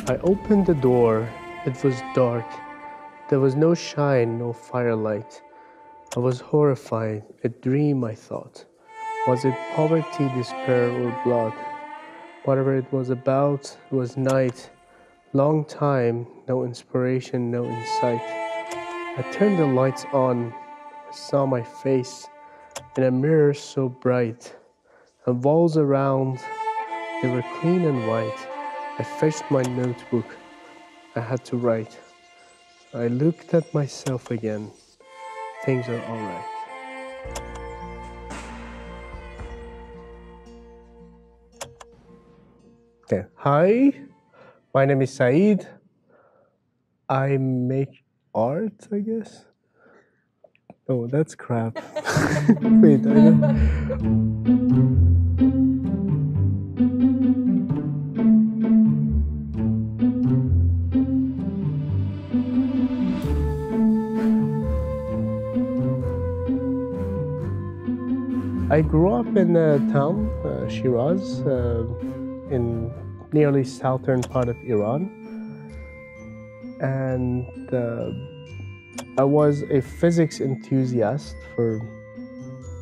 I opened the door. It was dark. There was no shine, no firelight. I was horrified. A dream, I thought. Was it poverty, despair, or blood? Whatever it was about, it was night. Long time, no inspiration, no insight. I turned the lights on. I saw my face in a mirror so bright. And walls around, they were clean and white. I fetched my notebook. I had to write. I looked at myself again. Things are alright. Okay. Hi, my name is Saeed. I make art, I guess. Oh, that's crap. Wait, I don't. I grew up in a town, Shiraz, in nearly southern part of Iran, and I was a physics enthusiast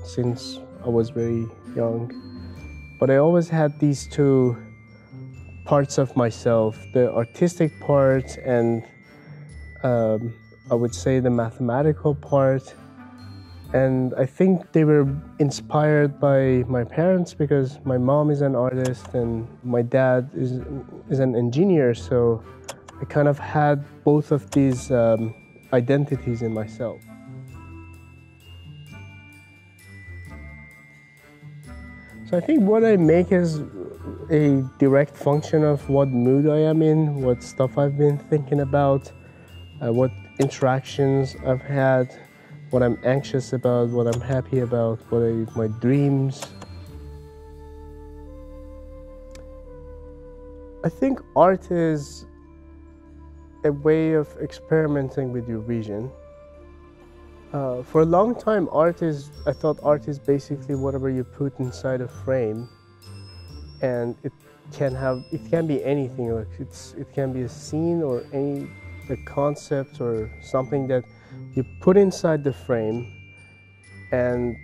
since I was very young. But I always had these two parts of myself: the artistic part and I would say the mathematical part. And I think they were inspired by my parents because my mom is an artist and my dad is an engineer. So I kind of had both of these identities in myself. So I think what I make is a direct function of what mood I am in, what stuff I've been thinking about, what interactions I've had, what I'm anxious about, what I'm happy about, what are my dreams. I think art is a way of experimenting with your vision. For a long time, I thought art is basically whatever you put inside a frame, and it can be anything. Like it can be a scene or a concept or something that you put inside the frame, and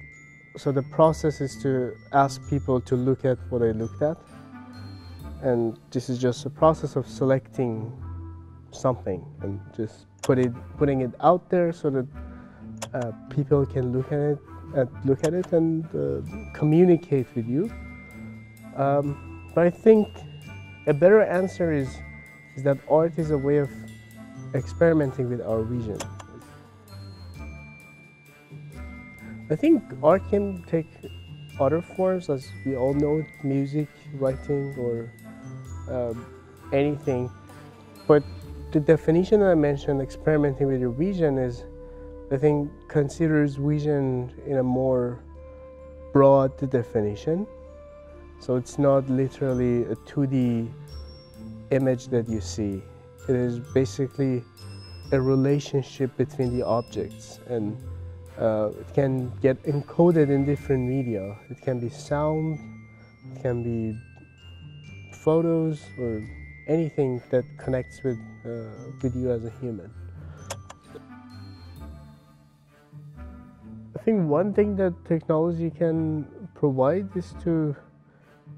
so the process is to ask people to look at what I looked at, and this is just a process of selecting something and just putting it out there so that people can look at it and communicate with you. But I think a better answer is that art is a way of experimenting with our vision. I think art can take other forms, as we all know, music, writing, or anything. But the definition that I mentioned, experimenting with your vision, I think, considers vision in a more broad definition. So it's not literally a 2D image that you see. It is basically a relationship between the objects, and it can get encoded in different media. It can be sound, it can be photos, or anything that connects with you as a human. I think one thing that technology can provide is to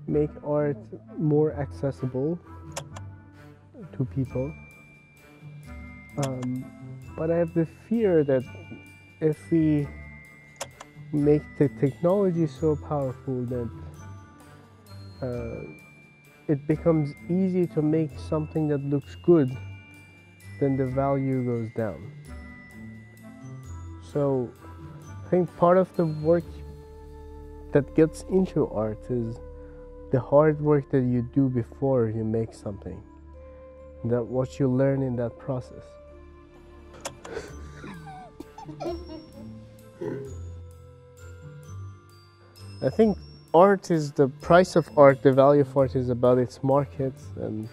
make art more accessible to people. But I have the fear that if we make the technology so powerful that it becomes easy to make something that looks good, then the value goes down. So I think part of the work that gets into art is the hard work that you do before you make something, that what you learn in that process. I think art is the price of art, the value of art is about its market, and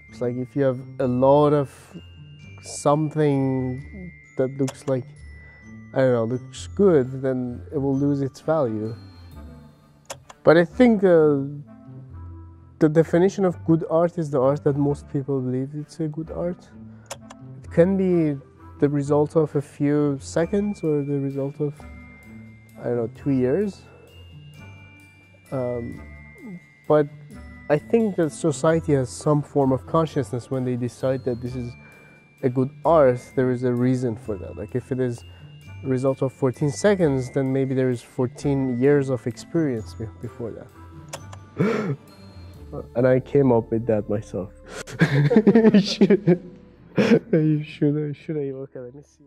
it's like if you have a lot of something that looks like, I don't know, looks good, then it will lose its value. But I think the definition of good art is the art that most people believe it's a good art. It can be the result of a few seconds or the result of, I don't know, 2 years. But I think that society has some form of consciousness when they decide that this is a good art. There is a reason for that. Like if it is a result of 14 seconds, then maybe there is 14 years of experience before that. And I came up with that myself. Should I? Okay, let me see.